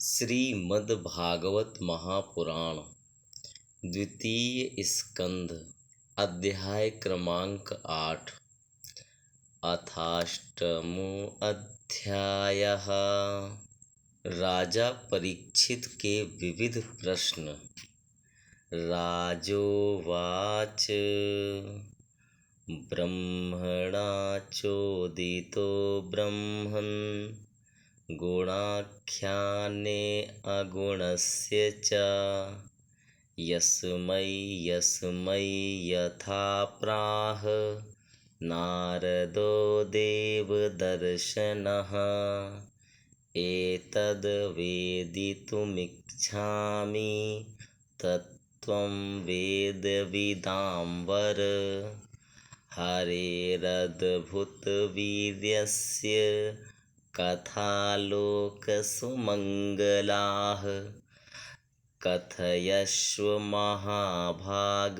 श्रीमद्भागवत महापुराण द्वितीय स्कंध अध्याय क्रमांक 8 अथाष्टमो अध्यायः। राजा परीक्षित के विविध प्रश्न। राजोवाच ब्रह्मणा चोदितो ब्रह्मन् गुणाख्याने अगुणस्य च यस्मै यथा प्राह नारदो देवदर्शनः। एतद् वेदितुमिच्छामि तत्त्वं वेदविदाम्बर। हरेरद्भुतवीर्यस्य कथालोकसुमङ्गलाः। कथयस्व महाभाग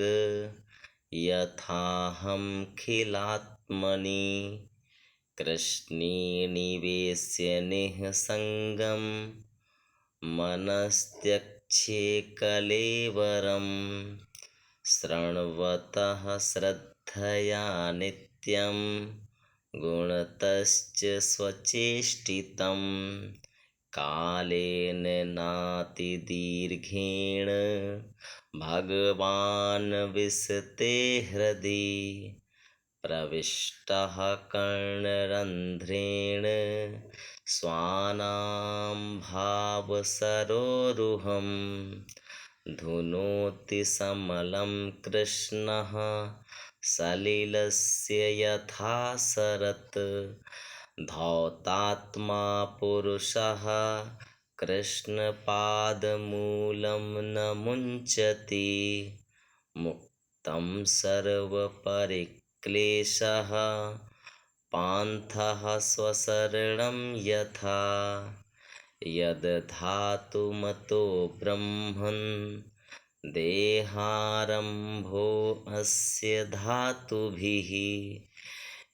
यथाहं खिलात्मनि कृष्णे निवेश्य निःसङ्गं मनस्त्यक्षे कलेवरं। शृण्वतः श्रद्धया नित्यं गुणतश्च स्वचेष्टितं। कालेन नातिदीर्घेण भगवान् विशते हृदि प्रविष्टः कर्णरन्ध्रेण स्वानां भावसरोरुहं। धुनोति समलं कृष्णः सलिलस्य यथा शरत्। धौतात्मा पुरुषः कृष्णपादमूलं न मुञ्चति। मुक्तं सर्वपरिक्लेशः पान्थः स्वशरणं यथा। यद्धातुमतो ब्रह्मन् देहारम्भो अस्य धातुभिः।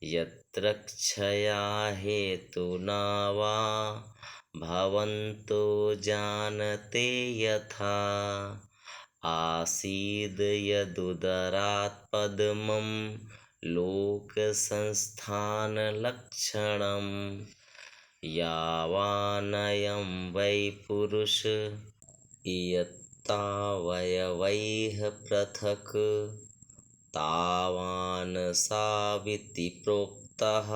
यत्र क्षया हेतुना वा भवन्तो जानते यथा। आसीद् यदुदरात् पद्मं लोकसंस्थानलक्षणं। यावानयं वै पुरुष इयत्तावयवैः पृथक् तावान् साविति प्रोक्तः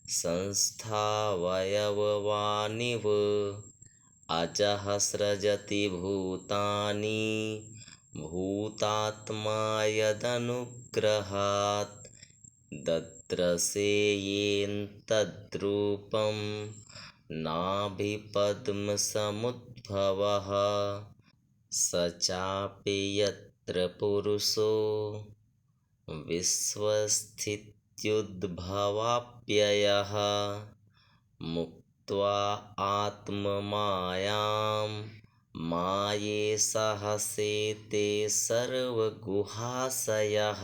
संस्थावयववानिव। अजः सृजति भूतानि भूतात्मा यदनुग्रहात्। दद्रसे येन तद्रूपं नाभिपद्मसमुद्भवः। स चापि यत्र पुरुषो विश्वस्थित्युद्भवाप्ययः। मुक्त्वा आत्ममायां मायेशः सेते सर्वगुहाशयः।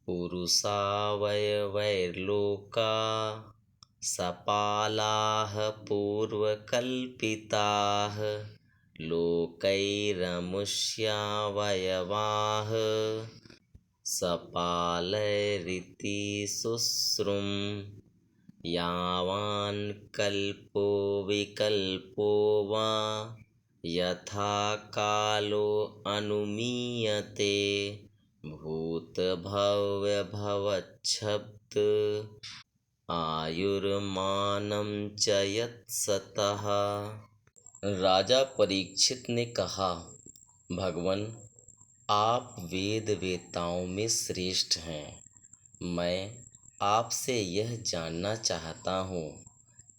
पुरुषावयवैर्लोका सपालाः पूर्वकल्पिताः। लोकैरमुष्यावयवाः सपालैरिति शुश्रुम्। यावान् कल्पो विकल्पो वा यथा कालो अनुमीयते। भूतभव्यभवच्छब्द आयुर्मानं च यत्सतः। राजा परीक्षित ने कहा, भगवन आप वेद वेताओं में श्रेष्ठ हैं। मैं आपसे यह जानना चाहता हूँ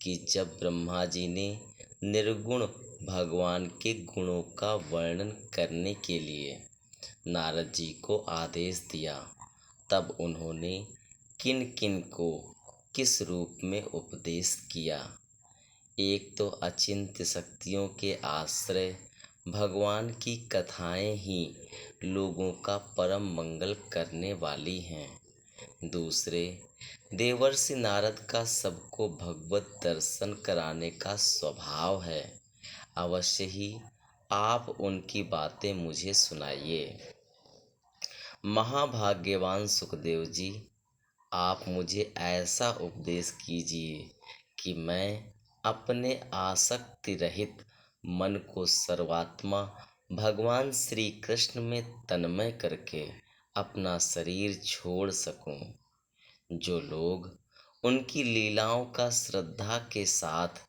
कि जब ब्रह्मा जी ने निर्गुण भगवान के गुणों का वर्णन करने के लिए नारद जी को आदेश दिया, तब उन्होंने किन किन को किस रूप में उपदेश किया। एक तो अचिंत्य शक्तियों के आश्रय भगवान की कथाएं ही लोगों का परम मंगल करने वाली हैं। दूसरे, देवर्षि नारद का सबको भगवत दर्शन कराने का स्वभाव है। अवश्य ही आप उनकी बातें मुझे सुनाइए। महाभाग्यवान सुखदेव जी, आप मुझे ऐसा उपदेश कीजिए कि मैं अपने आसक्ति रहित मन को सर्वात्मा भगवान श्री कृष्ण में तन्मय करके अपना शरीर छोड़ सकूं। जो लोग उनकी लीलाओं का श्रद्धा के साथ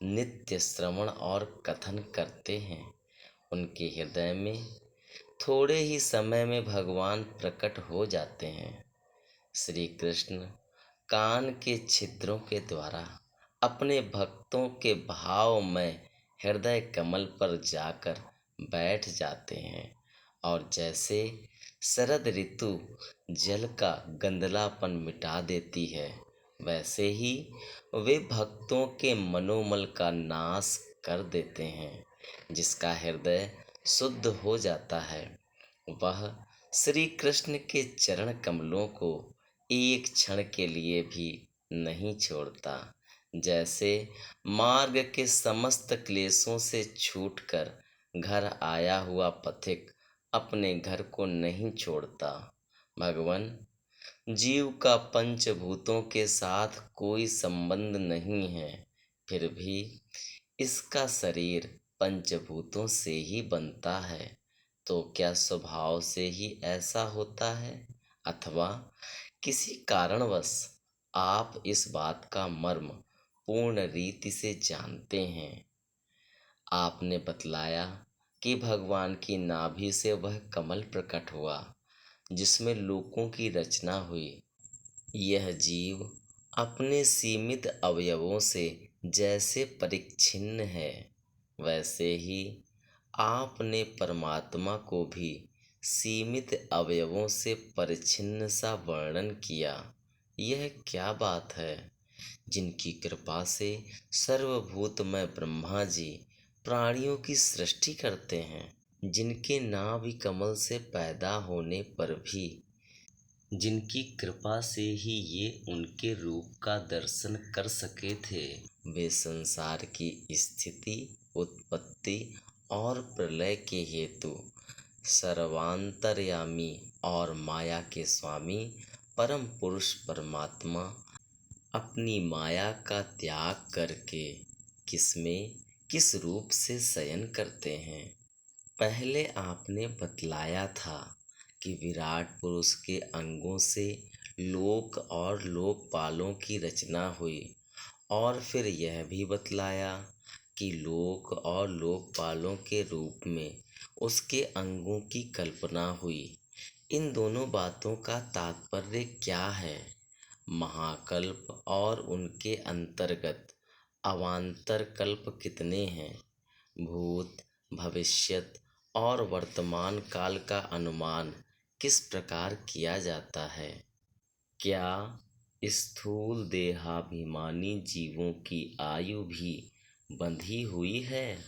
नित्य श्रवण और कथन करते हैं, उनके हृदय में थोड़े ही समय में भगवान प्रकट हो जाते हैं। श्री कृष्ण कान के छिद्रों के द्वारा अपने भक्तों के भाव में हृदय कमल पर जाकर बैठ जाते हैं और जैसे शरद ऋतु जल का गंदलापन मिटा देती है, वैसे ही वे भक्तों के मनोमल का नाश कर देते हैं। जिसका हृदय शुद्ध हो जाता है, वह श्री कृष्ण के चरण कमलों को एक क्षण के लिए भी नहीं छोड़ता। जैसे मार्ग के समस्त क्लेशों से छूटकर घर आया हुआ पथिक अपने घर को नहीं छोड़ता। भगवान, जीव का पंचभूतों के साथ कोई संबंध नहीं है, फिर भी इसका शरीर पंचभूतों से ही बनता है। तो क्या स्वभाव से ही ऐसा होता है, अथवा किसी कारणवश आप इस बात का मर्म पूर्ण रीति से जानते हैं? आपने बतलाया कि भगवान की नाभि से वह कमल प्रकट हुआ जिसमें लोकों की रचना हुई। यह जीव अपने सीमित अवयवों से जैसे परिच्छिन्न है, वैसे ही आपने परमात्मा को भी सीमित अवयवों से परिच्छिन्न सा वर्णन किया। यह क्या बात है? जिनकी कृपा से सर्वभूतमय ब्रह्मा जी प्राणियों की सृष्टि करते हैं, जिनके नाभि कमल से पैदा होने पर भी, जिनकी कृपा से ही ये उनके रूप का दर्शन कर सके थे, वे संसार की स्थिति, उत्पत्ति और प्रलय के हेतु सर्वांतर्यामी और माया के स्वामी परम पुरुष परमात्मा अपनी माया का त्याग करके किसमें किस रूप से शयन करते हैं? पहले आपने बतलाया था कि विराट पुरुष के अंगों से लोक और लोकपालों की रचना हुई, और फिर यह भी बतलाया कि लोक और लोकपालों के रूप में उसके अंगों की कल्पना हुई। इन दोनों बातों का तात्पर्य क्या है? महाकल्प और उनके अंतर्गत अवान्तर कल्प कितने हैं? भूत, भविष्यत और वर्तमान काल का अनुमान किस प्रकार किया जाता है? क्या स्थूल देहाभिमानी जीवों की आयु भी बंधी हुई है,